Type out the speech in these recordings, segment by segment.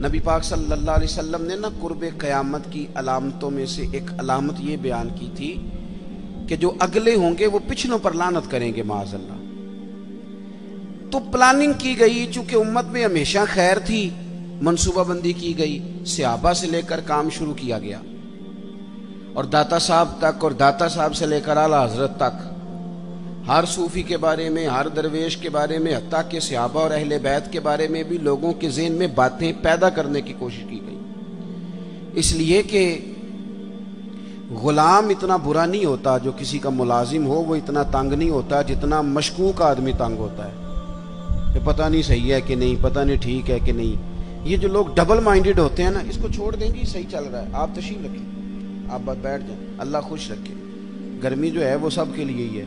نبی پاک صلی اللہ علیہ وسلم نے نا قرب قیامت کی علامتوں میں سے ایک علامت یہ بیان کی تھی کہ جو اگلے ہوں گے وہ پچھلوں پر لعنت کریں گے معاذ اللہ۔ تو پلاننگ کی گئی، چونکہ امت میں ہمیشہ خیر تھی، منصوبہ بندی کی گئی، صحابہ سے لے کر کام شروع کیا گیا، اور داتا صاحب تک، اور داتا صاحب سے لے کر اعلیٰ حضرت تک، ہر صوفی کے بارے میں، ہر درویش کے بارے میں، حتیٰ کہ صحابہ اور اہل بیت کے بارے میں بھی لوگوں کے ذہن میں باتیں پیدا کرنے کی کوشش کی گئی، اس لیے کہ غلام اتنا برا نہیں ہوتا جو کسی کا ملازم ہو، وہ اتنا تنگ نہیں ہوتا جتنا مشکوک آدمی تنگ ہوتا ہے کہ پتہ نہیں صحیح ہے کہ نہیں، پتہ نہیں ٹھیک ہے کہ نہیں۔ یہ جو لوگ ڈبل مائنڈڈ ہوتے ہیں نا، اس کو چھوڑ دیں گے، صحیح چل رہا ہے، آپ تشریف رکھیں، آپ بیٹھ جائیں، اللہ خوش رکھے۔ گرمی جو ہے وہ سب کے لیے ہی ہے،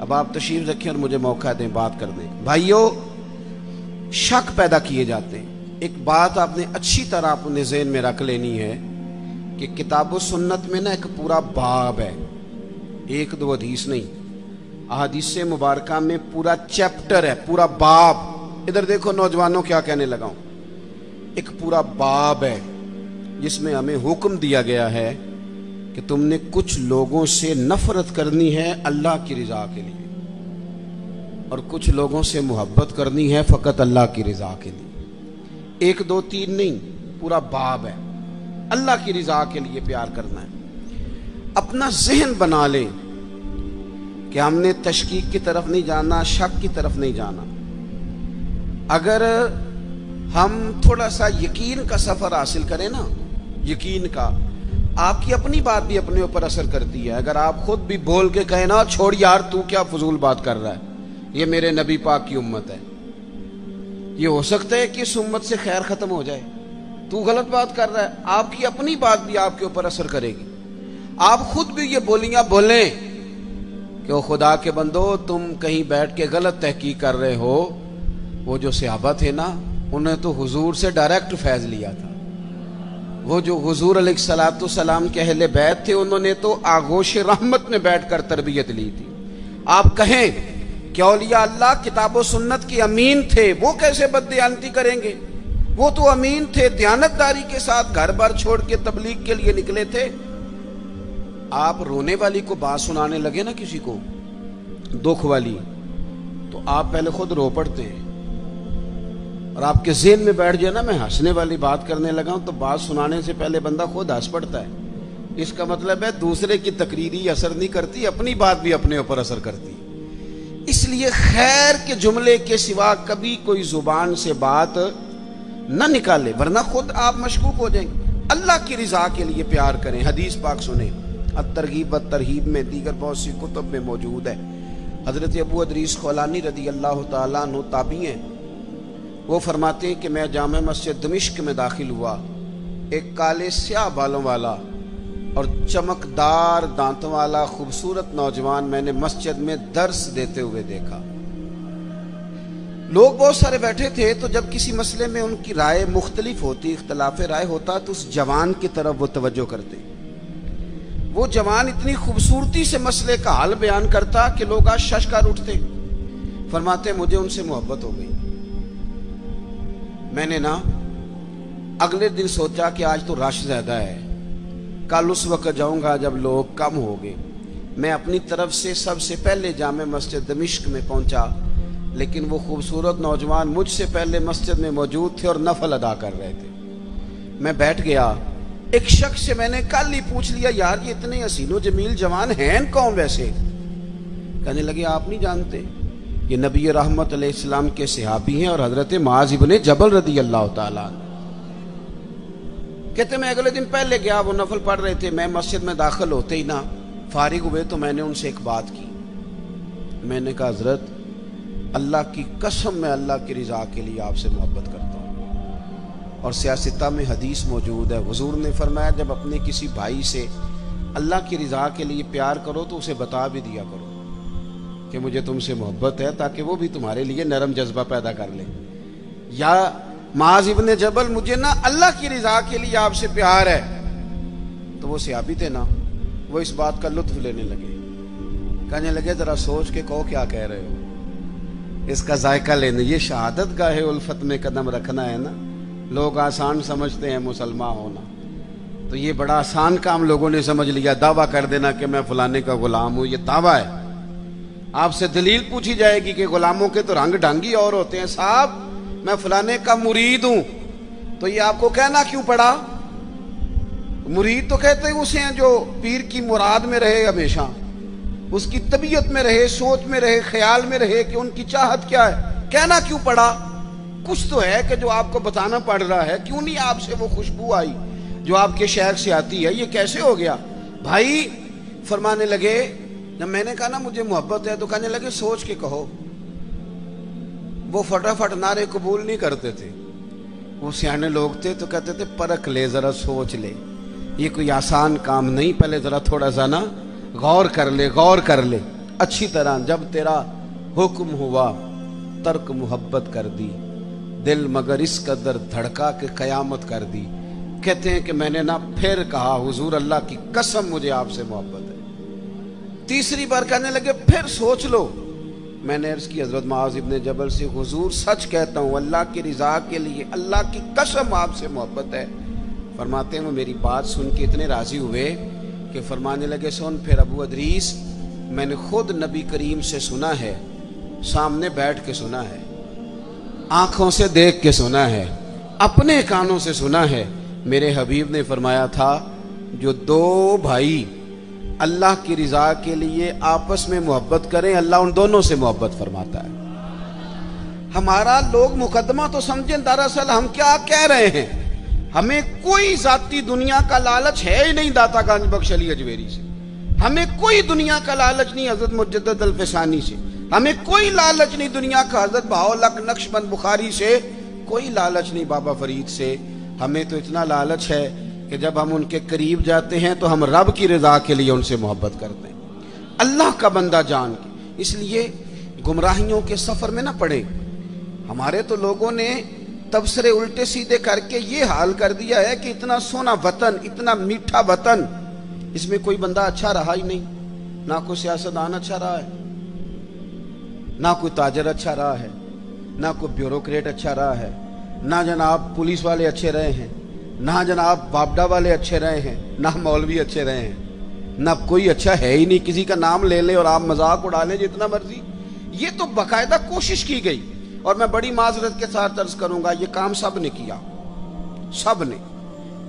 اب آپ تشریف رکھیں اور مجھے موقع دیں، بات کر دیں۔ بھائیو، شک پیدا کیے جاتے ہیں۔ ایک بات آپ نے اچھی طرح اپنے ذہن میں رکھ لینی ہے کہ کتاب و سنت میں نا ایک پورا باب ہے، ایک دو حدیث نہیں، احادیث مبارکہ میں پورا چیپٹر ہے، پورا باب۔ ادھر دیکھو نوجوانوں، کیا کہنے لگا ہوں، ایک پورا باب ہے جس میں ہمیں حکم دیا گیا ہے کہ تم نے کچھ لوگوں سے نفرت کرنی ہے اللہ کی رضا کے لیے، اور کچھ لوگوں سے محبت کرنی ہے فقط اللہ کی رضا کے لیے۔ ایک دو تین نہیں، پورا باب ہے، اللہ کی رضا کے لیے پیار کرنا ہے۔ اپنا ذہن بنا لیں کہ ہم نے تشکیک کی طرف نہیں جانا، شک کی طرف نہیں جانا۔ اگر ہم تھوڑا سا یقین کا سفر حاصل کریں نا، یقین کا، آپ کی اپنی بات بھی اپنے اوپر اثر کرتی ہے۔ اگر آپ خود بھی بول کے کہیں نا، چھوڑ یار تو کیا فضول بات کر رہا ہے، یہ میرے نبی پاک کی امت ہے، یہ ہو سکتا ہے کہ اس امت سے خیر ختم ہو جائے، تو غلط بات کر رہا ہے، آپ کی اپنی بات بھی آپ کے اوپر اثر کرے گی۔ آپ خود بھی یہ بولیاں بولیں کہ وہ خدا کے بندو، تم کہیں بیٹھ کے غلط تحقیق کر رہے ہو، وہ جو صحابہ تھے نا، انہیں تو حضور سے ڈائریکٹ فیض لیا تھا۔ وہ جو حضور علیہ الصلوۃ والسلام کے اہل بیت تھے، انہوں نے تو آغوش رحمت میں بیٹھ کر تربیت لی تھی۔ آپ کہیں کہ اولیاء اللہ کتاب و سنت کی امین تھے، وہ کیسے بددیانتی کریں گے؟ وہ تو امین تھے، دیانتداری کے ساتھ گھر بار چھوڑ کے تبلیغ کے لیے نکلے تھے۔ آپ رونے والی کو بات سنانے لگے نا کسی کو، دکھ والی، تو آپ پہلے خود رو پڑتے ہیں، اور آپ کے ذہن میں بیٹھ جائے نا میں ہنسنے والی بات کرنے لگا ہوں، تو بات سنانے سے پہلے بندہ خود ہنس پڑتا ہے۔ اس کا مطلب ہے دوسرے کی تقریری اثر نہیں کرتی، اپنی بات بھی اپنے اوپر اثر کرتی۔ اس لیے خیر کے جملے کے سوا کبھی کوئی زبان سے بات نہ نکالے، ورنہ خود آپ مشکوک ہو جائیں گے۔ اللہ کی رضا کے لیے پیار کریں۔ حدیث پاک سنیں، الترغیب والترہیب میں، دیگر بہت سی کتب میں موجود ہے۔ حضرت ابو ادریس خولانی رضی اللہ تعالیٰ عنہ تابعی ہیں، وہ فرماتے ہیں کہ میں جامع مسجد دمشق میں داخل ہوا، ایک کالے سیاہ بالوں والا اور چمکدار دانتوں والا خوبصورت نوجوان میں نے مسجد میں درس دیتے ہوئے دیکھا۔ لوگ بہت سارے بیٹھے تھے، تو جب کسی مسئلے میں ان کی رائے مختلف ہوتی، اختلاف رائے ہوتا، تو اس جوان کی طرف وہ توجہ کرتے۔ وہ جوان اتنی خوبصورتی سے مسئلے کا حل بیان کرتا کہ لوگ آج شش کر اٹھتے۔ فرماتے مجھے ان سے محبت ہو گئی۔ میں نے نا اگلے دن سوچا کہ آج تو رش زیادہ ہے، کل اس وقت جاؤں گا جب لوگ کم ہو گئے۔ میں اپنی طرف سے سب سے پہلے جامع مسجد دمشق میں پہنچا، لیکن وہ خوبصورت نوجوان مجھ سے پہلے مسجد میں موجود تھے اور نفل ادا کر رہے تھے۔ میں بیٹھ گیا۔ ایک شخص سے میں نے کل ہی پوچھ لیا، یار یہ اتنے حسین و جمیل جوان ہیں کون ویسے؟ کہنے لگے آپ نہیں جانتے، یہ نبی رحمت علیہ السلام کے صحابی ہیں اور حضرت معاذ ابن جبل رضی اللہ تعالیٰ عنہ۔ کہتے میں اگلے دن پہلے گیا، وہ نفل پڑھ رہے تھے، میں مسجد میں داخل ہوتے ہی نا فارغ ہوئے تو میں نے ان سے ایک بات کی۔ میں نے کہا حضرت اللہ کی قسم میں اللہ کی رضا کے لیے آپ سے محبت کرتا ہوں، اور سیاستہ میں حدیث موجود ہے، حضور نے فرمایا جب اپنے کسی بھائی سے اللہ کی رضا کے لیے پیار کرو تو اسے بتا بھی دیا کرو کہ مجھے تم سے محبت ہے، تاکہ وہ بھی تمہارے لیے نرم جذبہ پیدا کر لے۔ یا معاذ ابن جبل مجھے نا اللہ کی رضا کے لیے آپ سے پیار ہے، تو وہ صحابی تھے نا، وہ اس بات کا لطف لینے لگے، کہنے لگے ذرا سوچ کے کہو کیا کہہ رہے ہو، اس کا ذائقہ لینے، یہ شہادت گاہ الفت میں قدم رکھنا ہے نا، لوگ آسان سمجھتے ہیں مسلمان ہونا، تو یہ بڑا آسان کام لوگوں نے سمجھ لیا، دعویٰ کر دینا کہ میں فلانے کا غلام ہوں۔ یہ دعویٰ ہے۔ آپ سے دلیل پوچھی جائے گی کہ غلاموں کے تو رنگ ڈھنگی اور ہوتے ہیں، صاحب میں فلانے کا مرید ہوں، تو یہ آپ کو کہنا کیوں پڑا؟ مرید تو کہتے ہیں اسے ہیں جو پیر کی مراد میں رہے، ہمیشہ اس کی طبیعت میں رہے، سوچ میں رہے، خیال میں رہے کہ ان کی چاہت کیا ہے۔ کہنا کیوں پڑا؟ کچھ تو ہے کہ جو آپ کو بتانا پڑ رہا ہے۔ کیوں نہیں آپ سے وہ خوشبو آئی جو آپ کے شیخ سے آتی ہے؟ یہ کیسے ہو گیا؟ بھائی فرمانے لگے، جب میں نے کہا نا مجھے محبت ہے، تو کہنے لگے سوچ کے کہو۔ وہ فٹافٹ نعرے قبول نہیں کرتے تھے، وہ سیانے لوگ تھے تو کہتے تھے پرکھ لے، ذرا سوچ لے، یہ کوئی آسان کام نہیں، پہلے ذرا تھوڑا سا نا غور کر لے، غور کر لے اچھی طرح۔ جب تیرا حکم ہوا ترک محبت کر دی، دل مگر اس قدر دھڑکا کہ قیامت کر دی۔ کہتے ہیں کہ میں نے نا پھر کہا حضور اللہ کی قسم مجھے آپ سے محبت ہے۔ تیسری بار کہنے لگے پھر سوچ لو۔ میں نے عرض کی حضرت معاذ ابن جبل سے، حضور سچ کہتا ہوں اللہ کی رضا کے لیے اللہ کی قسم آپ سے محبت ہے۔ فرماتے ہیں وہ میری بات سن کے اتنے راضی ہوئے کہ فرمانے لگے سن پھر ابو ادریس، میں نے خود نبی کریم سے سنا ہے، سامنے بیٹھ کے سنا ہے، آنکھوں سے دیکھ کے سنا ہے، اپنے کانوں سے سنا ہے۔ میرے حبیب نے فرمایا تھا جو دو بھائی اللہ کی رضا کے لیے آپس میں محبت کریں اللہ ان دونوں سے محبت فرماتا ہے۔ ہمارا لوگ مقدمہ تو سمجھیں، دراصل ہم کیا کہہ رہے ہیں؟ ہمیں کوئی ذاتی دنیا کا لالچ ہے ہی نہیں داتا گنج بخش علی اجویری سے، ہمیں کوئی دنیا کا لالچ نہیں حضرت مجدد الفسانی سے، ہمیں کوئی لالچ نہیں دنیا کا حضرت بہاؤالحق نقشبند بخاری سے، کوئی لالچ نہیں بابا فرید سے۔ ہمیں تو اتنا لالچ ہے کہ جب ہم ان کے قریب جاتے ہیں تو ہم رب کی رضا کے لیے ان سے محبت کرتے ہیں، اللہ کا بندہ جان کے۔ اس لیے گمراہیوں کے سفر میں نہ پڑے۔ ہمارے تو لوگوں نے تبصرے الٹے سیدھے کر کے یہ حال کر دیا ہے کہ اتنا سونا وطن، اتنا میٹھا وطن، اس میں کوئی بندہ اچھا رہا ہی نہیں، نہ کوئی سیاستدان اچھا رہا ہے، نہ کوئی تاجر اچھا رہا ہے، نہ کوئی بیوروکریٹ اچھا رہا ہے، نہ جناب پولیس والے اچھے رہے ہیں، نہ جناب باپڈا والے اچھے رہے ہیں، نہ مولوی اچھے رہے ہیں، نہ کوئی اچھا ہے ہی نہیں۔ کسی کا نام لے لیں اور آپ مذاق اڑا لیں جتنا مرضی۔ یہ تو باقاعدہ کوشش کی گئی، اور میں بڑی معذرت کے ساتھ عرض کروں گا یہ کام سب نے کیا، سب نے،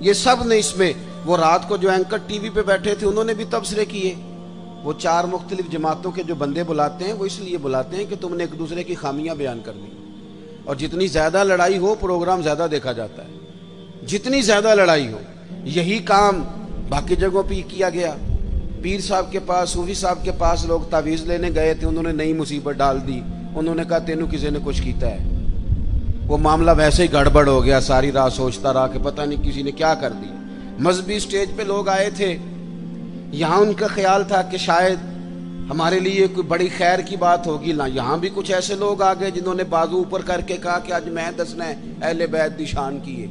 یہ سب نے۔ اس میں وہ رات کو جو اینکر ٹی وی پہ بیٹھے تھے انہوں نے بھی تبصرے کیے۔ وہ چار مختلف جماعتوں کے جو بندے بلاتے ہیں وہ اس لیے بلاتے ہیں کہ تم نے ایک دوسرے کی خامیاں بیان کر دی، اور جتنی زیادہ لڑائی ہو پروگرام زیادہ دیکھا جاتا ہے، جتنی زیادہ لڑائی ہو۔ یہی کام باقی جگہوں پہ کیا گیا۔ پیر صاحب کے پاس، صوفی صاحب کے پاس لوگ تعویذ لینے گئے تھے، انہوں نے نئی مصیبت ڈال دی، انہوں نے کہا تینوں کسی نے کچھ کیتا ہے۔ وہ معاملہ ویسے ہی گڑبڑ ہو گیا، ساری رات سوچتا رہا کہ پتہ نہیں کسی نے کیا کر دی۔ مذہبی سٹیج پہ لوگ آئے تھے، یہاں ان کا خیال تھا کہ شاید ہمارے لیے کوئی بڑی خیر کی بات ہوگی، نہ یہاں بھی کچھ ایسے لوگ آ گئے جنہوں نے بازو اوپر کر کے کہا کہ آج میں دسنا ہے اہل بیت دی شان کی ہے۔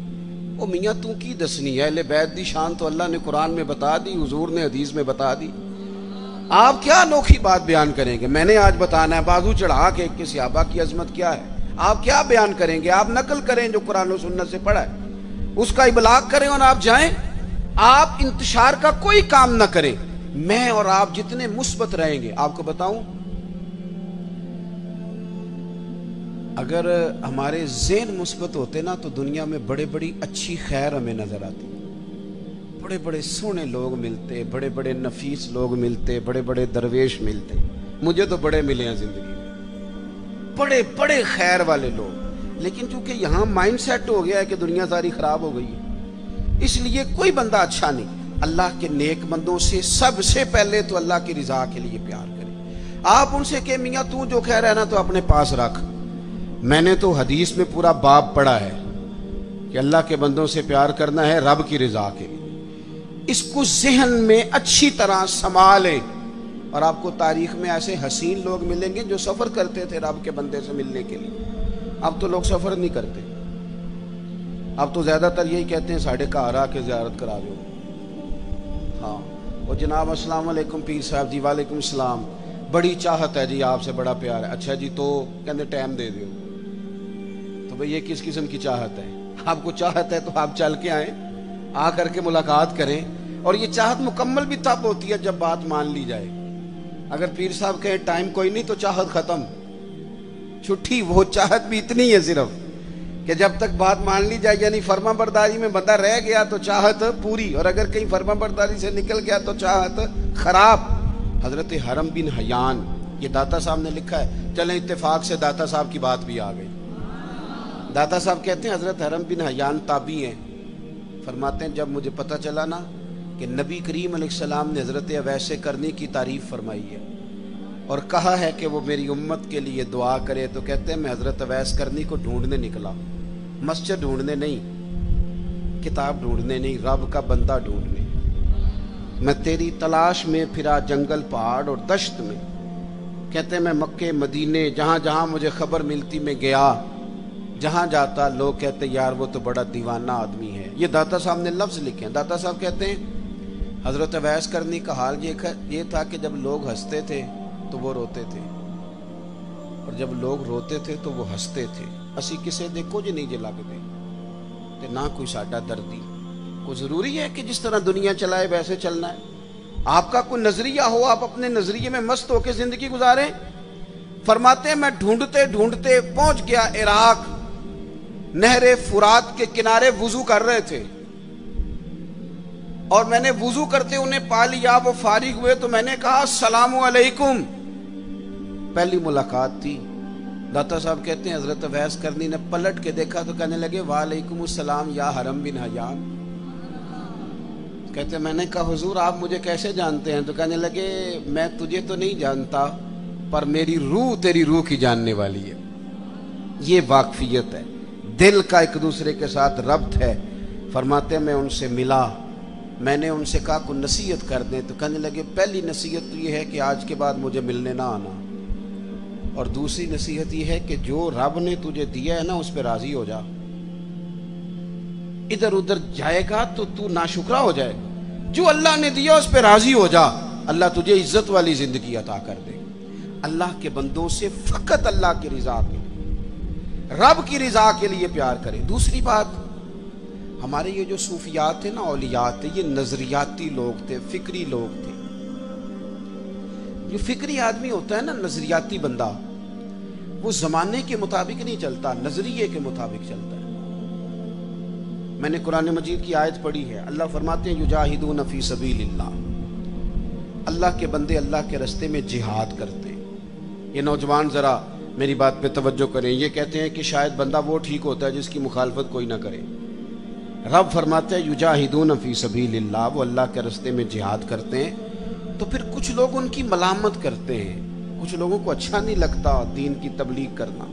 او میاں تو کی دسنی ہے؟ اہل بیت دی شان تو اللہ نے قرآن میں بتا دی، حضور نے حدیث میں بتا دی، آپ کیا انوکھی بات بیان کریں گے؟ میں نے آج بتانا ہے بازو چڑھا کے صحابہ کی عظمت کیا ہے، آپ کیا بیان کریں گے؟ آپ نقل کریں جو قرآن و سنت سے پڑھا ہے، اس کا ابلاغ کریں اور آپ جائیں، آپ انتشار کا کوئی کام نہ کریں۔ میں اور آپ جتنے مثبت رہیں گے، آپ کو بتاؤں اگر ہمارے ذہن مثبت ہوتے نا تو دنیا میں بڑے بڑی اچھی خیر ہمیں نظر آتی، بڑے بڑے سونے لوگ ملتے، بڑے بڑے نفیس لوگ ملتے، بڑے بڑے درویش ملتے۔ مجھے تو بڑے ملے ہیں زندگی میں، بڑے بڑے خیر والے لوگ، لیکن چونکہ یہاں مائنڈ سیٹ ہو گیا ہے کہ دنیا ساری خراب ہو گئی ہے، اس لیے کوئی بندہ اچھا نہیں۔ اللہ کے نیک بندوں سے سب سے پہلے تو اللہ کی رضا کے لیے پیار کریں۔ آپ ان سے کہ میاں تو جو کہہ رہا ہے نا تو اپنے پاس رکھ، میں نے تو حدیث میں پورا باب پڑھا ہے کہ اللہ کے بندوں سے پیار کرنا ہے رب کی رضا کے لیے۔ اس کو ذہن میں اچھی طرح سنبھالیں، اور آپ کو تاریخ میں ایسے حسین لوگ ملیں گے جو سفر کرتے تھے رب کے بندے سے ملنے کے لیے۔ اب تو لوگ سفر نہیں کرتے، اب تو زیادہ تر یہی کہتے ہیں ساڑھے گھر آ کے زیارت کرا دو۔ ہاں وہ جناب السلام علیکم پیر صاحب جی، وعلیکم السلام، بڑی چاہت ہے جی آپ سے، بڑا پیار ہے، اچھا جی تو کہتے ٹائم دے دیو۔ تو بھئی یہ کس قسم کی چاہت ہے؟ آپ کو چاہت ہے تو آپ چل کے آئیں، آ کر کے ملاقات کریں، اور یہ چاہت مکمل بھی تب ہوتی ہے جب بات مان لی جائے۔ اگر پیر صاحب کہیں ٹائم کوئی نہیں تو چاہت ختم، چھٹی۔ وہ چاہت بھی اتنی ہے صرف کہ جب تک بات مان لی جائے، یعنی فرما برداری میں بندہ رہ گیا تو چاہت پوری، اور اگر کہیں فرما برداری سے نکل گیا تو چاہت خراب۔ حضرت حرم بن حیان، یہ داتا صاحب نے لکھا ہے، چلیں اتفاق سے داتا صاحب کی بات بھی آ گئی۔ داتا صاحب کہتے ہیں حضرت حرم بن حیان تابعی ہیں، فرماتے ہیں جب مجھے پتہ چلا نا کہ نبی کریم علیہ السلام نے حضرت اویس کرنی کی تعریف فرمائی ہے اور کہا ہے کہ وہ میری امت کے لیے دعا کرے، تو کہتے ہیں میں حضرت اویس کرنی کو ڈھونڈنے نکلا، مسجد ڈھونڈنے نہیں، کتاب ڈھونڈنے نہیں، رب کا بندہ ڈھونڈنے۔ میں تیری تلاش میں پھرا جنگل پہاڑ اور دشت میں، کہتے ہیں میں مکے مدینے جہاں جہاں مجھے خبر ملتی میں گیا، جہاں جاتا لوگ کہتے یار وہ تو بڑا دیوانہ آدمی ہے۔ یہ داتا صاحب نے لفظ لکھے ہیں۔ داتا صاحب کہتے ہیں حضرت اویس کرنی کا حال یہ تھا کہ جب لوگ ہنستے تھے تو وہ روتے تھے، اور جب لوگ روتے تھے تو وہ ہنستے تھے۔ اسی کسے دیکھو جی نہیں جے لگتے تے نہ کوئی ساڈا دردی۔ کوئی ضروری ہے کہ جس طرح دنیا چلائے ویسے چلنا ہے؟ آپ کا کوئی نظریہ ہو، آپ اپنے نظریے میں مست ہو کے زندگی گزاریں۔ فرماتے ہیں میں ڈھونڈتے ڈھونڈتے پہنچ گیا عراق، نہر فرات کے کنارے وضو کر رہے تھے، اور میں نے وضو کرتے انہیں پا لیا، وہ فارغ ہوئے تو میں نے کہا السلام علیکم۔ پہلی ملاقات تھی۔ داتا صاحب کہتے ہیں حضرت اویس کرنی نے پلٹ کے دیکھا تو کہنے لگے وعلیکم السلام یا حرم بن حیان۔ کہتے ہیں میں نے کہا حضور آپ مجھے کیسے جانتے ہیں؟ تو کہنے لگے میں تجھے تو نہیں جانتا پر میری روح تیری روح کی جاننے والی ہے۔ یہ واقفیت ہے، دل کا ایک دوسرے کے ساتھ ربط ہے۔ فرماتے ہیں میں ان سے ملا، میں نے ان سے کہا کوئی نصیحت کر دیں، تو کہنے لگے پہلی نصیحت تو یہ ہے کہ آج کے بعد مجھے ملنے نہ آنا، اور دوسری نصیحت یہ ہے کہ جو رب نے تجھے دیا ہے نا اس پہ راضی ہو جا، ادھر ادھر جائے گا تو تو ناشکرا ہو جائے گا، جو اللہ نے دیا اس پہ راضی ہو جا، اللہ تجھے عزت والی زندگی عطا کر دے۔ اللہ کے بندوں سے فقط اللہ کی رضا کے لیے، رب کی رضا کے لیے پیار کرے۔ دوسری بات، ہمارے یہ جو صوفیات تھے نا، اولیات تھے، یہ نظریاتی لوگ تھے، فکری لوگ تھے۔ جو فکری آدمی ہوتا ہے نا، نظریاتی بندہ، وہ زمانے کے مطابق نہیں چلتا، نظریے کے مطابق چلتا ہے۔ میں نے قرآن مجید کی آیت پڑھی ہے، اللہ فرماتے ہیں یجاہدون فی سبیل اللہ، اللہ کے بندے اللہ کے راستے میں جہاد کرتے ہیں۔ یہ نوجوان ذرا میری بات پہ توجہ کریں، یہ کہتے ہیں کہ شاید بندہ وہ ٹھیک ہوتا ہے جس کی مخالفت کوئی نہ کرے۔ رب فرماتے ہیں یجاہدون فی سبیل اللہ، وہ اللہ کے راستے میں جہاد کرتے ہیں۔ تو پھر کچھ لوگ ان کی ملامت کرتے ہیں، کچھ لوگوں کو اچھا نہیں لگتا دین کی تبلیغ کرنا،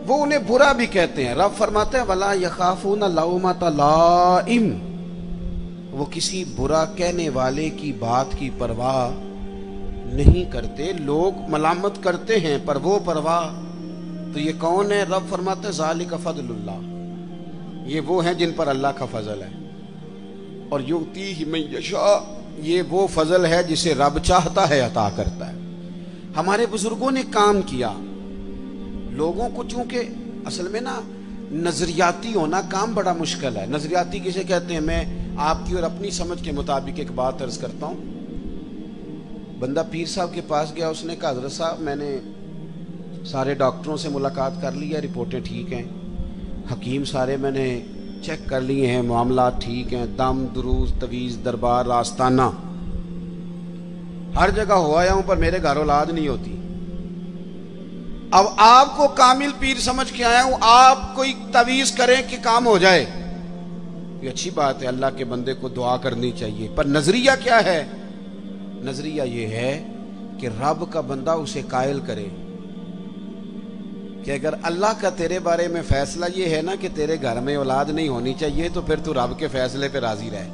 وہ انہیں برا بھی کہتے ہیں۔ رب فرماتے ہیں وَلَا يَخَافُونَ لَوْمَةَ لَائِمٍ، وہ کسی برا کہنے والے کی بات کی پرواہ نہیں کرتے۔ لوگ ملامت کرتے ہیں پر وہ پرواہ، تو یہ کون ہے؟ رب فرماتے ہیں ذَلِكَ فَضْلُ اللَّهِ، یہ وہ ہیں جن پر اللہ کا فضل ہے، اور یؤتیہ من یشاء، یہ وہ فضل ہے جسے رب چاہتا ہے عطا کرتا ہے۔ ہمارے بزرگوں نے کام کیا، لوگوں کو، چونکہ اصل میں نا نظریاتی ہونا کام بڑا مشکل ہے۔ نظریاتی کسے کہتے ہیں؟ میں آپ کی اور اپنی سمجھ کے مطابق ایک بات عرض کرتا ہوں۔ بندہ پیر صاحب کے پاس گیا، اس نے کہا حضرت صاحب میں نے سارے ڈاکٹروں سے ملاقات کر لی ہے، رپورٹیں ٹھیک ہیں، حکیم سارے میں نے چیک کر لیے ہیں، معاملات ٹھیک ہیں، دم دروز تویز دربار آستانہ ہر جگہ ہو آیا ہوں، پر میرے گھر اولاد نہیں ہوتی۔ اب آپ کو کامل پیر سمجھ کے آیا ہوں، آپ کوئی تویز کریں کہ کام ہو جائے، یہ اچھی بات ہے، اللہ کے بندے کو دعا کرنی چاہیے، پر نظریہ کیا ہے؟ نظریہ یہ ہے کہ رب کا بندہ اسے قائل کرے کہ اگر اللہ کا تیرے بارے میں فیصلہ یہ ہے نا کہ تیرے گھر میں اولاد نہیں ہونی چاہیے، تو پھر تو رب کے فیصلے پہ راضی رہے۔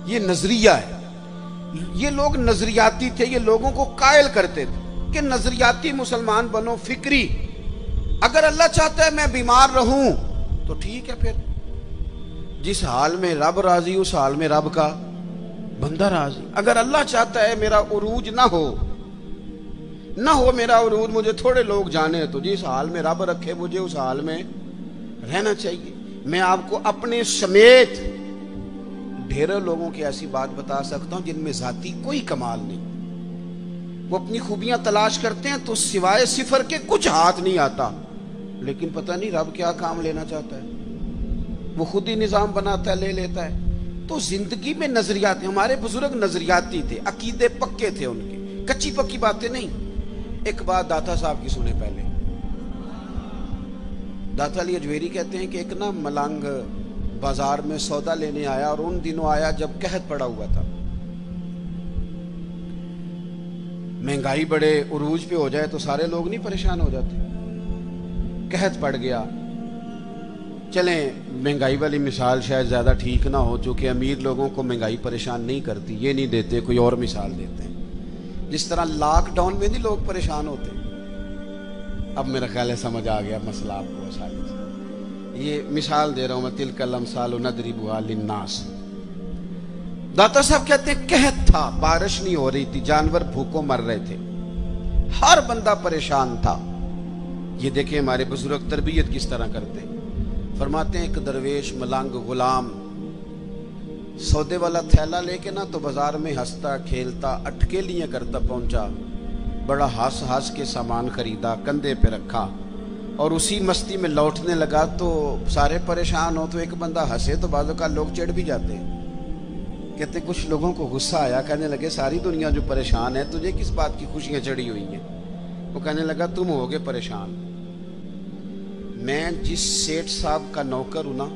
یہ نظریہ ہے۔ یہ لوگ نظریاتی تھے، یہ لوگوں کو قائل کرتے تھے کہ نظریاتی مسلمان بنو، فکری۔ اگر اللہ چاہتا ہے میں بیمار رہوں تو ٹھیک ہے، پھر جس حال میں رب راضی اس حال میں رب کا بندہ راضی۔ اگر اللہ چاہتا ہے میرا عروج نہ ہو میرا عروج، مجھے تھوڑے لوگ جانے، تو جس حال میں رب رکھے مجھے اس حال میں رہنا چاہیے. میں آپ کو اپنے سمیت ڈھیروں لوگوں کی ایسی بات بتا سکتا ہوں جن میں ذاتی کوئی کمال نہیں. وہ اپنی خوبیاں تلاش کرتے ہیں تو سوائے صفر کے کچھ ہاتھ نہیں آتا, لیکن پتہ نہیں رب کیا کام لینا چاہتا ہے. وہ خود ہی نظام بناتا ہے, لے لیتا ہے. تو زندگی میں نظریات, ہمارے بزرگ نظریاتی تھے, عقیدے پکے تھے ان کے, کچی پکی باتیں نہیں. ایک بات داتا صاحب کی سنیں پہلے. داتا علی اجویری کہتے ہیں کہ ایک نا ملنگ بازار میں سودا لینے آیا, اور ان دنوں آیا جب قحط پڑا ہوا تھا. مہنگائی بڑے عروج پہ ہو جائے تو سارے لوگ نہیں پریشان ہو جاتے. قحط پڑ گیا. چلیں مہنگائی والی مثال شاید زیادہ ٹھیک نہ ہو, چونکہ امیر لوگوں کو مہنگائی پریشان نہیں کرتی, یہ نہیں دیتے, کوئی اور مثال دیتے ہیں. جس طرح لاک ڈاؤن میں نہیں لوگ پریشان ہوتے. اب میرا خیال ہے سمجھ آ گیا مسئلہ آپ کو آسانی سے. یہ مثال دے رہا ہوں میں, تلک الامثال نضربها للناس. داتا صاحب کہتے ہیں قحط تھا, بارش نہیں ہو رہی تھی, جانور بھوکوں مر رہے تھے, ہر بندہ پریشان تھا. یہ دیکھیں ہمارے بزرگ تربیت کس طرح کرتے ہیں. فرماتے ہیں ایک درویش ملنگ غلام سودے والا تھیلا لے کے نا تو بازار میں ہنستا کھیلتا اٹکیلیاں کرتا پہنچا. بڑا ہنس ہنس کے سامان خریدا, کندھے پہ رکھا, اور اسی مستی میں لوٹنے لگا. تو سارے پریشان ہو تو ایک بندہ ہنسے تو بعض اوقات لوگ چڑھ بھی جاتے ہیں. کہتے کچھ لوگوں کو غصہ آیا, کہنے لگے ساری دنیا جو پریشان ہے, تجھے کس بات کی خوشیاں چڑھی ہوئی ہیں. وہ کہنے لگا تم ہوگے پریشان. میں جس سیٹ صاحب کا نوکر ہوں نا,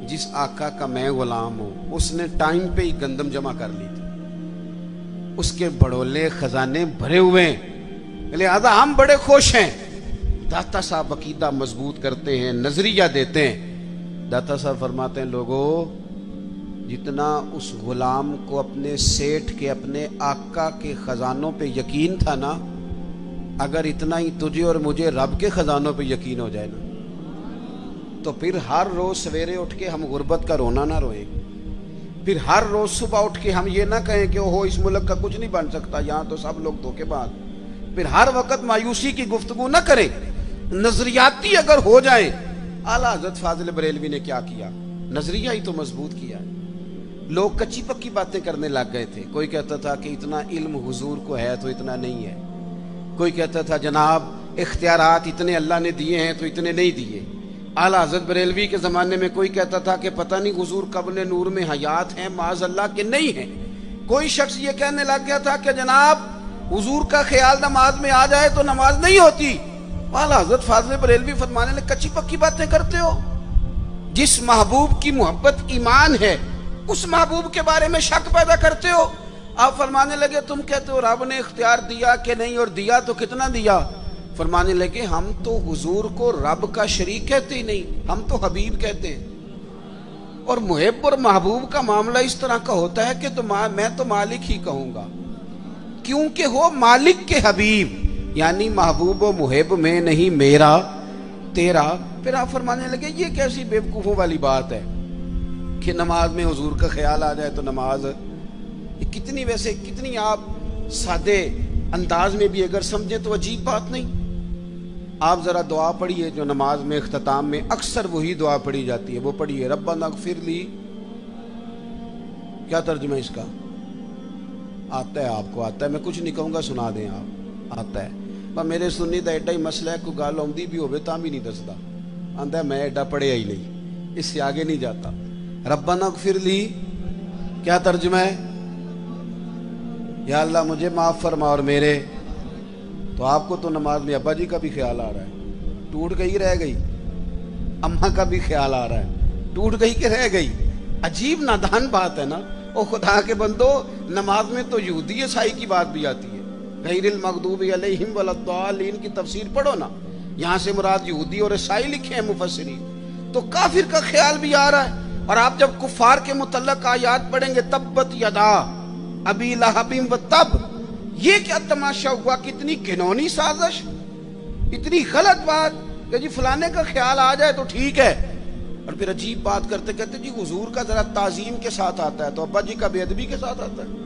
جس آقا کا میں غلام ہوں, اس نے ٹائم پہ ہی گندم جمع کر لی تھی. اس کے بڑولے خزانے بھرے ہوئے ہیں, لہذا ہم بڑے خوش ہیں. داتا صاحب عقیدہ مضبوط کرتے ہیں, نظریہ دیتے ہیں. داتا صاحب فرماتے ہیں لوگوں, جتنا اس غلام کو اپنے سیٹ کے, اپنے آقا کے خزانوں پہ یقین تھا نا, اگر اتنا ہی تجھے اور مجھے رب کے خزانوں پہ یقین ہو جائے نا, تو پھر ہر روز سویرے اٹھ کے ہم غربت کا رونا نہ روئیں. پھر ہر روز صبح اٹھ کے ہم یہ نہ کہیں کہ اوہو اس ملک کا کچھ نہیں بن سکتا, یہاں تو سب لوگ دھوکے باز. پھر ہر وقت مایوسی کی گفتگو نہ کریں. نظریاتی اگر ہو جائیں, اعلیٰ حضرت فاضل بریلوی نے کیا کیا, نظریہ ہی تو مضبوط کیا. لوگ کچی پکی باتیں کرنے لگ گئے تھے. کوئی کہتا تھا کہ اتنا علم حضور کو ہے تو اتنا نہیں ہے. کوئی کہتا تھا جناب اختیارات اتنے اللہ نے دیے ہیں تو اتنے نہیں دیے. اعلیٰ حضرت بریلوی کے زمانے میں کوئی کہتا تھا کہ پتہ نہیں حضور قبل نور میں حیات ہیں معاذ اللہ کے نہیں ہیں. کوئی شخص یہ کہنے لگ گیا تھا کہ جناب حضور کا خیال نماز میں آ جائے تو نماز نہیں ہوتی. اعلیٰ حضرت فاضل بریلوی فرمانے لگے کچی پکی باتیں کرتے ہو. جس محبوب کی محبت ایمان ہے, اس محبوب کے بارے میں شک پیدا کرتے ہو. آپ فرمانے لگے تم کہتے ہو رب نے اختیار دیا کہ نہیں, اور دیا تو کتنا دیا. فرمانے لگے ہم تو حضور کو رب کا شریک کہتے ہی نہیں, ہم تو حبیب کہتے ہیں. اور محب اور محبوب کا معاملہ اس طرح کا ہوتا ہے کہ میں تو مالک ہی کہوں گا, کیونکہ ہو مالک کے حبیب, یعنی محبوب و محب میں نہیں میرا تیرا. پھر آپ فرمانے لگے یہ کیسی بیوقوفوں والی بات ہے کہ نماز میں حضور کا خیال آ جائے تو نماز. کتنی ویسے کتنی آپ سادے انداز میں بھی اگر سمجھیں تو عجیب بات نہیں. آپ ذرا دعا پڑھیے جو نماز میں اختتام میں اکثر وہی دعا پڑھی جاتی ہے, وہ پڑھیے ربنا اغفر لی. کیا ترجمہ اس کا آتا ہے؟ آپ کو آتا ہے, میں کچھ نہیں کہوں گا, سنا دیں آپ, آتا ہے. پر میرے سنی دا ایڈا ہی مسئلہ ہے, کوئی گال آؤندی بھی ہوئے تاں بھی نہیں دستا, آندا ہے میں ایڈا پڑھیا ہی نہیں, اس سے آگے نہیں جاتا. ربنا اغفر لی کیا ترجمہ ہے؟ یا اللہ مجھے معاف فرما اور میرے. تو آپ کو تو نماز میں ابا جی کا بھی خیال آ رہا ہے, ٹوٹ گئی رہ گئی. اماں کا بھی خیال آ رہا ہے, ٹوٹ گئی کہ رہ گئی. عجیب نادان بات ہے نا. او خدا کے بندو, نماز میں تو یہودی عیسائی کی بات بھی آتی ہے. غیر المغضوب علیہم ولا الضالین کی تفسیر پڑھو نا, یہاں سے مراد یہودی اور عیسائی لکھے ہیں مفسرین. تو کافر کا خیال بھی آ رہا ہے. اور آپ جب کفار کے متعلق آیات پڑھیں گے تبت یدا ابی لہب و تب, یہ کیا تماشا ہوا, کتنی گھنونی سازش, اتنی غلط بات کہ جی فلانے کا خیال آ جائے تو ٹھیک ہے. اور پھر عجیب بات کرتے کہتے جی حضور کا ذرا تعظیم کے ساتھ آتا ہے تو ابا جی کا بے ادبی کے ساتھ آتا ہے,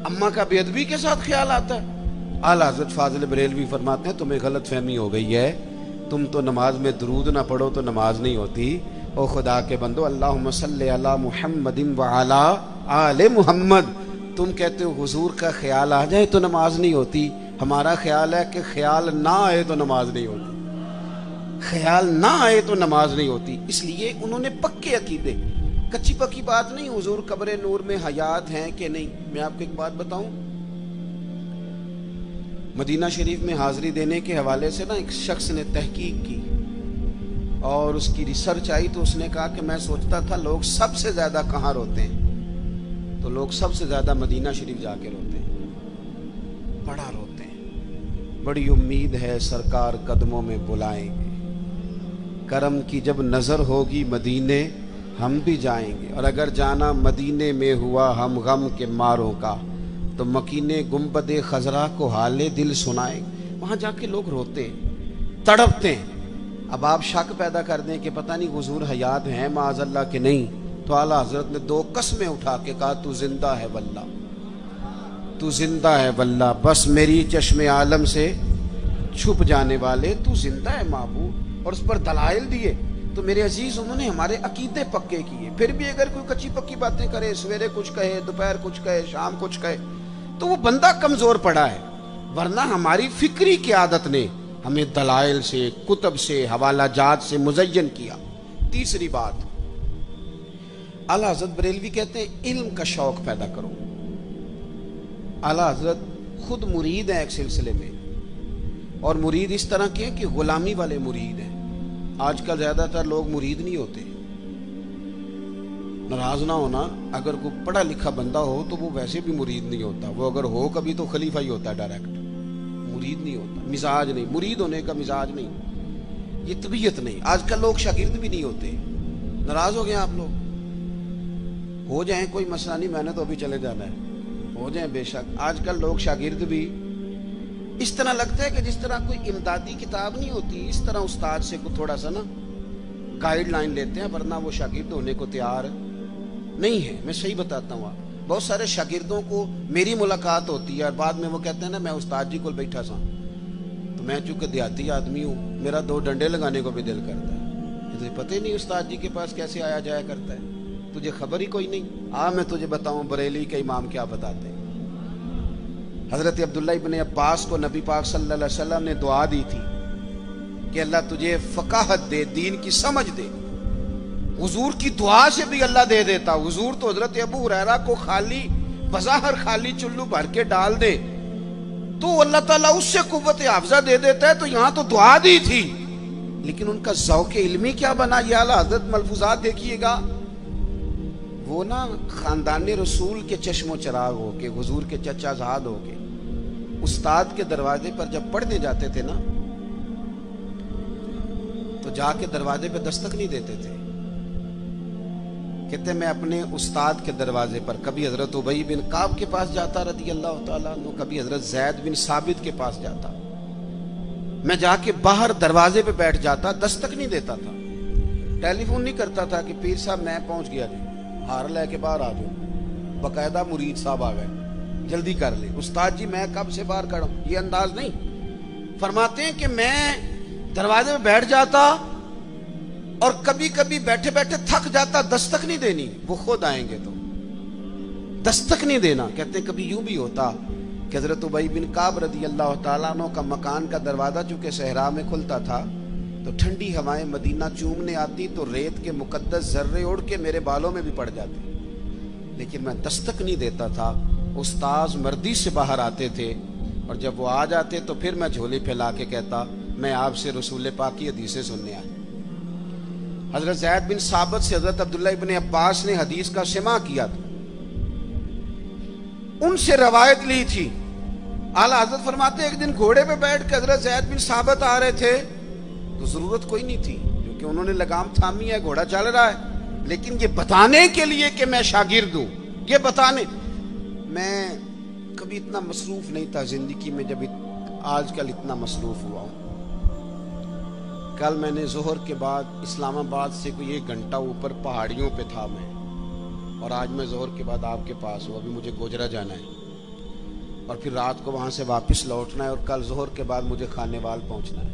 اماں کا بے ادبی کے ساتھ خیال آتا ہے. اعلیٰ حضرت فاضل بریلوی فرماتے ہیں تمہیں غلط فہمی ہو گئی ہے, تم تو نماز میں درود نہ پڑھو تو نماز نہیں ہوتی۔ او خدا کے بندو، اللہم صلی علی محمد وعلی آل محمد، تم کہتے ہو حضور کا خیال آ جائے تو نماز نہیں ہوتی، ہمارا خیال ہے کہ خیال نہ آئے تو نماز نہیں ہوتی، خیال نہ آئے تو نماز نہیں ہوتی۔ اس لیے انہوں نے پکے عقیدے، کچی پکی بات نہیں حضور قبر نور میں حیات ہیں کہ نہیں۔ میں آپ کو ایک بات بتاؤں، مدینہ شریف میں حاضری دینے کے حوالے سے نا ایک شخص نے تحقیق کی اور اس کی ریسرچ آئی تو اس نے کہا کہ میں سوچتا تھا لوگ سب سے زیادہ کہاں روتے ہیں، تو لوگ سب سے زیادہ مدینہ شریف جا کے روتے ہیں، بڑا روتے ہیں۔ بڑی امید ہے سرکار قدموں میں بلائیں گے، کرم کی جب نظر ہوگی مدینے ہم بھی جائیں گے، اور اگر جانا مدینے میں ہوا ہم غم کے ماروں کا تو مکینے گنبد خضرا کو حال دل سنائیں گے۔ وہاں جا کے لوگ روتے ہیں، تڑپتے ہیں۔ اب آپ شک پیدا کر دیں کہ پتہ نہیں حضور حیات ہیں معاذ اللہ کہ نہیں، تو اعلیٰ حضرت نے 2 قسمیں اٹھا کے کہا تو زندہ ہے واللہ، تو زندہ ہے واللہ، بس میری چشم عالم سے چھپ جانے والے تو زندہ ہے معبود، اور اس پر دلائل دیے۔ تو میرے عزیز انہوں نے ہمارے عقیدے پکے کیے، پھر بھی اگر کوئی کچی پکی باتیں کرے، سویرے کچھ کہے، دوپہر کچھ کہے، شام کچھ کہے، تو وہ بندہ کمزور پڑا ہے، ورنہ ہماری فکری قیادت نے ہمیں دلائل سے، کتب سے، حوالہ جات سے مزین کیا۔ تیسری بات، اعلیٰ حضرت بریلوی کہتے ہیں علم کا شوق پیدا کرو۔ اعلیٰ حضرت خود مرید ہیں ایک سلسلے میں، اور مرید اس طرح کے ہیں کہ غلامی والے مرید ہیں۔ آج کل زیادہ تر لوگ مرید نہیں ہوتے، ناراض نہ ہونا، اگر کوئی پڑھا لکھا بندہ ہو تو وہ ویسے بھی مرید نہیں ہوتا، وہ اگر ہو کبھی تو خلیفہ ہی ہوتا ہے ڈائریکٹ، مرید نہیں ہوتا، مزاج نہیں، مرید ہونے کا مزاج نہیں، یہ طبیعت نہیں۔ آج کل لوگ شاگرد بھی نہیں ہوتے، ناراض ہو گئے آپ لوگ، ہو جائیں کوئی مسئلہ نہیں، میں نے تو ابھی چلے جانا ہے، ہو جائیں بے شک۔ آج کل لوگ شاگرد بھی اس طرح لگتا ہے کہ جس طرح کوئی امدادی کتاب نہیں ہوتی، اس طرح استاد سے کو تھوڑا سا نا گائیڈ لائن لیتے ہیں، ورنہ وہ شاگرد ہونے کو تیار نہیں ہے۔ میں صحیح بتاتا ہوں، بہت سارے شاگردوں کو میری ملاقات ہوتی ہے اور بعد میں وہ کہتے ہیں نا میں استاد جی کو بیٹھا سا، تو میں چونکہ دیہاتی آدمی ہوں، میرا 2 ڈنڈے لگانے کو بھی دل کرتا ہے، تجھے پتہ ہی نہیں استاد جی کے پاس کیسے آیا جایا کرتا ہے، تجھے خبر ہی کوئی نہیں۔ میں تجھے بتاؤں بریلی کے امام کیا بتاتے ہیں۔ حضرت عبداللہ ابن عباس کو نبی پاک صلی اللہ علیہ وسلم نے دعا دی تھی کہ اللہ تجھے فقاہت دے، دین کی سمجھ دے۔ حضور کی دعا سے بھی اللہ دے دیتا۔ حضور تو حضرت ابو ہریرہ کو خالی بظاہر خالی چلو بھر کے ڈال دے تو اللہ تعالیٰ اس سے قوت حافظہ دے دیتا ہے، تو یہاں تو دعا دی تھی، لیکن ان کا ذوق علمی کیا بنا، یہ اعلیٰ حضرت ملفوظات دیکھیے گا۔ وہ نا خاندان رسول کے چشم و چراغ ہو کے، حضور کے چچا زاد ہو کے، استاد کے دروازے پر جب پڑھنے جاتے تھے نا تو جا کے دروازے پہ دستک نہیں دیتے تھے، کہتے میں اپنے استاد کے دروازے پر کبھی حضرت ابی بن کعب کے پاس جاتا رضی اللہ تعالیٰ عنہ، کبھی حضرت زید بن ثابت کے پاس جاتا، میں جا کے باہر دروازے پہ بیٹھ جاتا، دستک نہیں دیتا تھا، ٹیلی فون نہیں کرتا تھا کہ پیر صاحب میں پہنچ گیا جی، ہار لے کے باہر آ جاؤ، باقاعدہ مرید صاحب آ گئے جلدی کر لیں، استاد جی میں کب سے باہر کھڑا ہوں، یہ انداز نہیں۔ فرماتے ہیں کہ میں دروازے میں بیٹھ جاتا اور کبھی کبھی بیٹھے بیٹھے تھک جاتا، دستک نہیں دینی، وہ خود آئیں گے تو دستک نہیں دینا۔ کہتے ہیں کبھی یوں بھی ہوتا کہ حضرت ابی بن کعب رضی اللہ تعالیٰ عنہ کا مکان کا دروازہ چونکہ صحرا میں کھلتا تھا تو ٹھنڈی ہوائیں مدینہ چومنے آتی تو ریت کے مقدس ذرے اڑ کے میرے بالوں میں بھی پڑ جاتے، لیکن میں دستک نہیں دیتا تھا۔ استاذ مردی سے باہر آتے تھے اور جب وہ آ جاتے تو پھر میں جھولی پھیلا کے کہتا میں آپ سے رسول پاک کی حدیثیں سننے آیا۔ حضرت زید بن ثابت سے حضرت عبداللہ ابن عباس نے حدیث کا سماع کیا تھا، ان سے روایت لی تھی۔ اعلیٰ حضرت فرماتے ایک دن گھوڑے پہ بیٹھ کے حضرت زید بن ثابت آ رہے تھے تو ضرورت کوئی نہیں تھی کیونکہ انہوں نے لگام تھامی ہے، گھوڑا چل رہا ہے، لیکن یہ بتانے کے لیے کہ میں شاگرد ہوں، یہ بتانے۔ میں کبھی اتنا مصروف نہیں تھا زندگی میں جب آج کل اتنا مصروف ہوا ہوں۔ کل میں نے ظہر کے بعد اسلام آباد سے کوئی 1 گھنٹہ اوپر پہاڑیوں پہ تھا میں، اور آج میں ظہر کے بعد آپ کے پاس ہوں، ابھی مجھے گوجرا جانا ہے اور پھر رات کو وہاں سے واپس لوٹنا ہے، اور کل ظہر کے بعد مجھے خانے وال پہنچنا ہے۔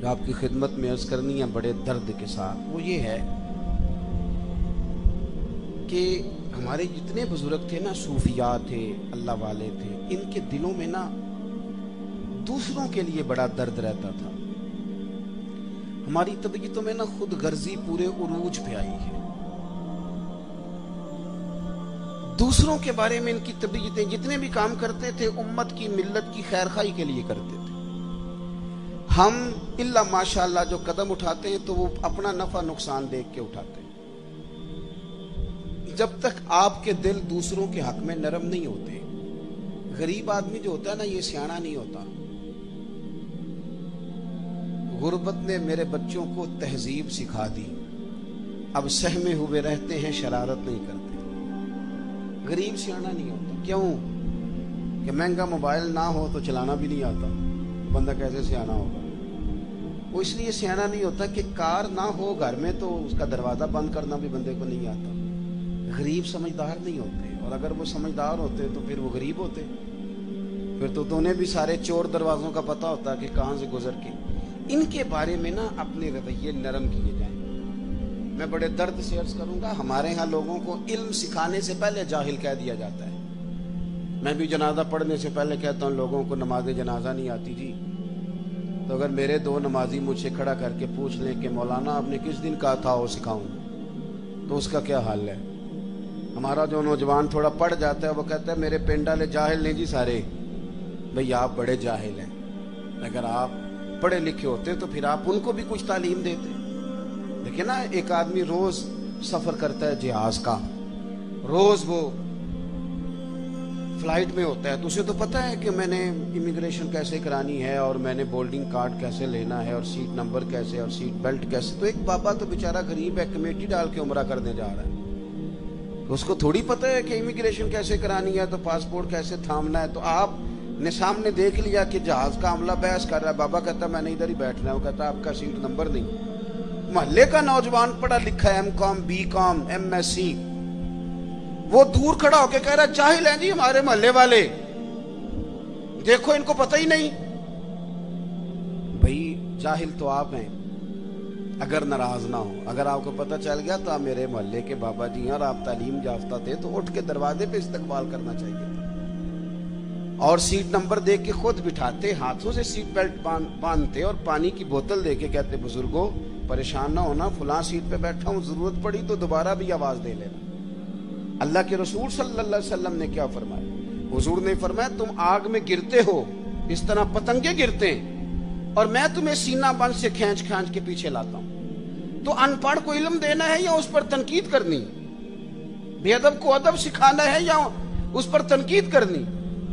جو آپ کی خدمت میں عرض کرنی ہے بڑے درد کے ساتھ، وہ یہ ہے کہ ہمارے جتنے بزرگ تھے نا، صوفیاء تھے، اللہ والے تھے، ان کے دلوں میں نا دوسروں کے لیے بڑا درد رہتا تھا۔ ہماری طبیعتوں میں نا خود غرضی پورے عروج پہ آئی ہے۔ دوسروں کے بارے میں ان کی طبیعتیں، جتنے بھی کام کرتے تھے امت کی، ملت کی خیر خواہی کے لیے کرتے تھے۔ ہم الا ماشاءاللہ جو قدم اٹھاتے ہیں تو وہ اپنا نفع نقصان دیکھ کے اٹھاتے ہیں۔ جب تک آپ کے دل دوسروں کے حق میں نرم نہیں ہوتے، غریب آدمی جو ہوتا ہے نا، یہ سیاںا نہیں ہوتا۔ غربت نے میرے بچوں کو تہذیب سکھا دی، اب سہمے ہوئے رہتے ہیں، شرارت نہیں کرتے۔ غریب سیاںا نہیں ہوتا۔ کیوں؟ کہ مہنگا موبائل نہ ہو تو چلانا بھی نہیں آتا، بندہ کیسے سیاںا ہوگا؟ وہ اس لیے سیاںا نہیں ہوتا کہ کار نہ ہو گھر میں تو اس کا دروازہ بند کرنا بھی بندے کو نہیں آتا۔ غریب سمجھدار نہیں ہوتے، اور اگر وہ سمجھدار ہوتے تو پھر وہ غریب ہوتے، پھر تو انہیں بھی سارے چور دروازوں کا پتہ ہوتا کہ کہاں سے گزر کے۔ ان کے بارے میں نا اپنے رویے نرم کیے جائیں۔ میں بڑے درد سے عرض کروں گا، ہمارے ہاں لوگوں کو علم سکھانے سے پہلے جاہل کہہ دیا جاتا ہے۔ میں بھی جنازہ پڑھنے سے پہلے کہتا ہوں لوگوں کو نماز جنازہ نہیں آتی جی، تو اگر میرے دو نمازی مجھ سے کھڑا کر کے پوچھ لیں کہ مولانا آپ نے کس دن کہا تھا وہ سکھاؤں، تو اس کا کیا حال ہے؟ ہمارا جو نوجوان تھوڑا پڑھ جاتا ہے وہ کہتا ہے میرے پنڈ والے جاہل نہیں جی سارے۔ بھئی آپ بڑے جاہل ہیں، اگر آپ پڑھے لکھے ہوتے تو پھر آپ ان کو بھی کچھ تعلیم دیتے۔ دیکھیں نا، ایک آدمی روز سفر کرتا ہے جہاز کا، روز وہ فلائٹ میں ہوتا ہے، تو اسے تو پتہ ہے کہ میں نے امیگریشن کیسے کرانی ہے، اور میں نے بورڈنگ کارڈ کیسے لینا ہے، اور سیٹ نمبر کیسے، اور سیٹ بیلٹ کیسے۔ تو ایک بابا تو بیچارہ غریب ہے، کمیٹی ڈال کے عمرہ کرنے جا رہا ہے، اس کو تھوڑی پتہ ہے کہ امیگریشن کیسے کرانی ہے، تو پاسپورٹ کیسے تھامنا ہے۔ تو آپ نے سامنے دیکھ لیا کہ جہاز کا عملہ بحث کر رہا ہے، بابا کہتا ہے میں نے ادھر ہی بیٹھنا ہے، وہ کہتا ہے آپ کا سیٹ نمبر نہیں۔ محلے کا نوجوان پڑھا لکھا ہے، M Com, B Com, M S C, وہ دور کھڑا ہو کے کہہ رہا ہے جاہل ہیں جی ہمارے محلے والے، دیکھو ان کو پتہ ہی نہیں۔ بھئی جاہل تو آپ ہیں، اگر ناراض نہ ہو، اگر آپ کو پتہ چل گیا تو آپ میرے محلے کے بابا جی ہیں اور آپ تعلیم یافتہ تھے تو اٹھ کے دروازے پہ استقبال کرنا چاہیے تھا، اور سیٹ نمبر دے کے خود بٹھاتے، ہاتھوں سے سیٹ بیلٹ باندھتے، اور پانی کی بوتل دے کے کہتے بزرگوں پریشان نہ ہونا، فلاں سیٹ پہ بیٹھا ہوں، ضرورت پڑی تو دوبارہ بھی آواز دے لینا۔ اللہ کے رسول صلی اللہ علیہ وسلم نے کیا فرمایا؟ حضور نے فرمایا تم آگ میں گرتے ہو اس طرح پتنگے گرتے ہیں، اور میں تمہیں سینہ بند سے کھینچ کھینچ کے پیچھے لاتا ہوں۔ تو ان پڑھ کو علم دینا ہے یا اس پر تنقید کرنی؟ بے ادب کو ادب سکھانا ہے یا اس پر تنقید کرنی؟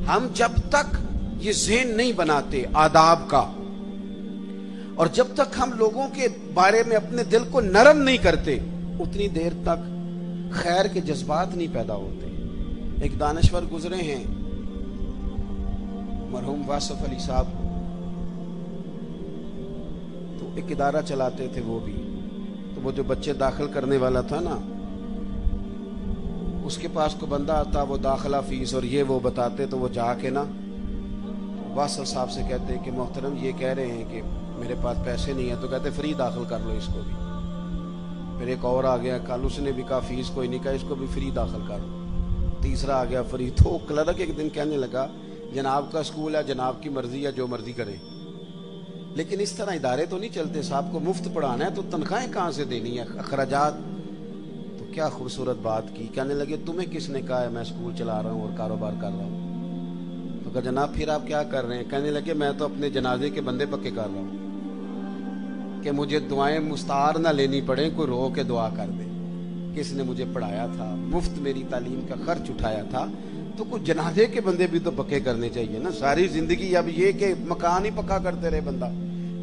ہم جب تک یہ ذہن نہیں بناتے آداب کا، اور جب تک ہم لوگوں کے بارے میں اپنے دل کو نرم نہیں کرتے، اتنی دیر تک خیر کے جذبات نہیں پیدا ہوتے۔ ایک دانشور گزرے ہیں مرحوم واصف علی صاحب، تو ایک ادارہ چلاتے تھے وہ بھی، تو وہ جو بچے داخل کرنے والا تھا نا، اس کے پاس کو بندہ آتا، وہ داخلہ فیس اور یہ وہ بتاتے، تو وہ جا کے نا واصف صاحب سے کہتے ہیں کہ محترم یہ کہہ رہے ہیں کہ میرے پاس پیسے نہیں ہیں، تو کہتے فری داخل کر لو اس کو بھی۔ پھر ایک اور آ گیا، کل اس نے بھی کہا فیس کوئی نہیں، کہا اس کو بھی فری داخل کر لو۔ تیسرا آ گیا فری۔ تو کلرک ایک دن کہنے لگا جناب کا اسکول ہے، جناب کی مرضی ہے، جو مرضی کرے، لیکن اس طرح ادارے تو نہیں چلتے، صاحب کو مفت پڑھانا ہے تو تنخواہیں کہاں سے دینی ہے، اخراجات۔ تو کیا خوبصورت بات کی، کہنے لگے تمہیں کس نے کہا ہے میں اسکول چلا رہا ہوں اور کاروبار کر رہا ہوں؟ تو کہا جناب پھر آپ کیا کر رہے ہیں؟ کہنے لگے میں تو اپنے جنازے کے بندے پکے کر رہا ہوں کہ مجھے دعائیں مستعار نہ لینی پڑیں، کوئی رو کے دعا کر دے۔ کس نے مجھے پڑھایا تھا، مفت میری تعلیم کا خرچ اٹھایا تھا، تو کچھ جنازے کے بندے بھی تو پکے کرنے چاہیے نا۔ ساری زندگی اب یہ کہ مکان ہی پکا کرتے رہے بندہ،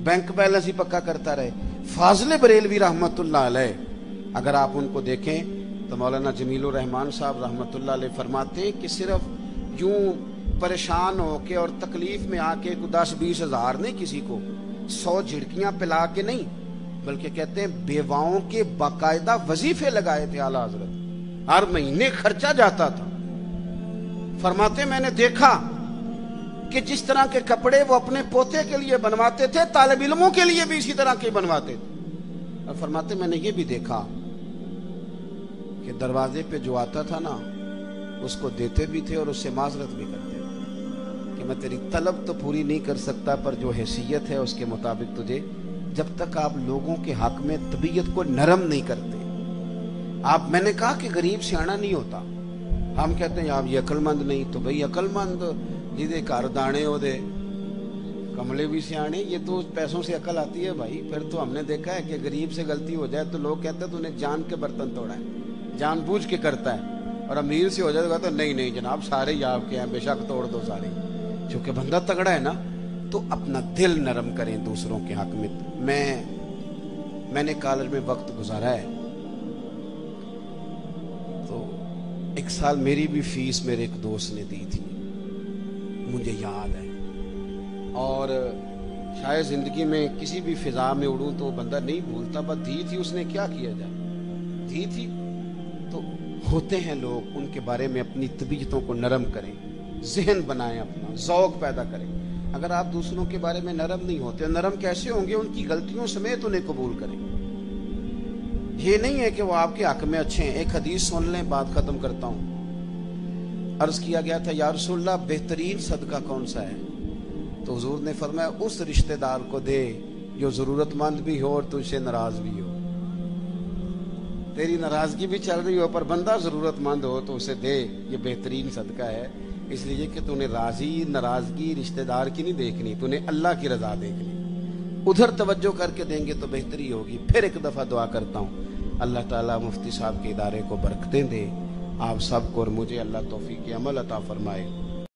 بینک بیلنس ہی پکا کرتا رہے۔ فاضل بریلوی رحمت اللہ علیہ، اگر آپ ان کو دیکھیں تو مولانا جمیل الرحمان صاحب رحمت اللہ علیہ فرماتے کہ صرف یوں پریشان ہو کے اور تکلیف میں آ کے 10-20 ہزار نہیں، کسی کو 100 جھڑکیاں پلا کے نہیں، بلکہ کہتے ہیں بیواؤں کے باقاعدہ وظیفے لگائے تھے اعلیٰ حضرت، ہر مہینے خرچہ جاتا تھا۔ فرماتے میں نے دیکھا کہ جس طرح کے کپڑے وہ اپنے پوتے کے لیے بنواتے تھے طالب علموں کے لیے بھی اسی طرح کے بنواتے تھے. اور فرماتے میں نے یہ بھی دیکھا کہ دروازے پہ جو آتا تھا نا اس کو دیتے بھی تھے اور اس سے معذرت بھی کرتے تھے کہ میں تیری طلب تو پوری نہیں کر سکتا پر جو حیثیت ہے اس کے مطابق تجھے. جب تک آپ لوگوں کے حق میں طبیعت کو نرم نہیں کرتے. آپ میں نے کہا کہ غریب سیانا نہیں ہوتا. ہم کہتے ہیں آپ یہ عقل مند نہیں. تو بھئی عقل مند جیدے گھر دانے ہو دے کملے بھی سیانے. یہ تو پیسوں سے عقل آتی ہے بھائی. پھر تو ہم نے دیکھا ہے کہ غریب سے غلطی ہو جائے تو لوگ کہتے ہیں تو انہیں جان کے برتن توڑا ہے, جان بوجھ کے کرتا ہے. اور امیر سے ہو جائے تو کہتا ہے نہیں جناب سارے ہی آپ کے ہیں, بے شک توڑ دو سارے. چونکہ بندہ تگڑا ہے نا تو اپنا دل نرم کریں دوسروں کے حق میں. میں نے کالج میں وقت گزارا ہے تو ایک سال میری بھی فیس میرے ایک دوست نے دی تھی, مجھے یاد ہے. اور شاید زندگی میں کسی بھی فضا میں اڑوں تو بندہ نہیں بھولتا. بس دی تھی, اس نے کیا کیا جائے, دی تھی. تو ہوتے ہیں لوگ, ان کے بارے میں اپنی طبیعتوں کو نرم کریں, ذہن بنائیں, اپنا ذوق پیدا کریں. اگر آپ دوسروں کے بارے میں نرم نہیں ہوتے, نرم کیسے ہوں گے؟ ان کی غلطیوں سمیت انہیں قبول کریں. یہ نہیں ہے کہ وہ آپ کے حق میں اچھے ہیں. ایک حدیث سن لیں, بات ختم کرتا ہوں. عرض کیا گیا تھا یا رسول اللہ بہترین صدقہ کون سا ہے؟ تو حضور نے فرمایا اس رشتہ دار کو دے جو ضرورت مند بھی ہو اور تجھ سے ناراض بھی ہو. تیری ناراضگی بھی چل رہی ہو پر بندہ ضرورت مند ہو تو اسے دے. یہ بہترین صدقہ ہے. اس لیے کہ تو نے راضی ناراضگی رشتہ دار کی نہیں دیکھنی, تو نے اللہ کی رضا دیکھنی. ادھر توجہ کر کے دیں گے تو بہتری ہوگی. پھر ایک دفعہ دعا کرتا ہوں اللہ تعالیٰ مفتی صاحب کے ادارے کو برکتیں دے, آپ سب کو اور مجھے اللہ توفیق عمل عطا فرمائے.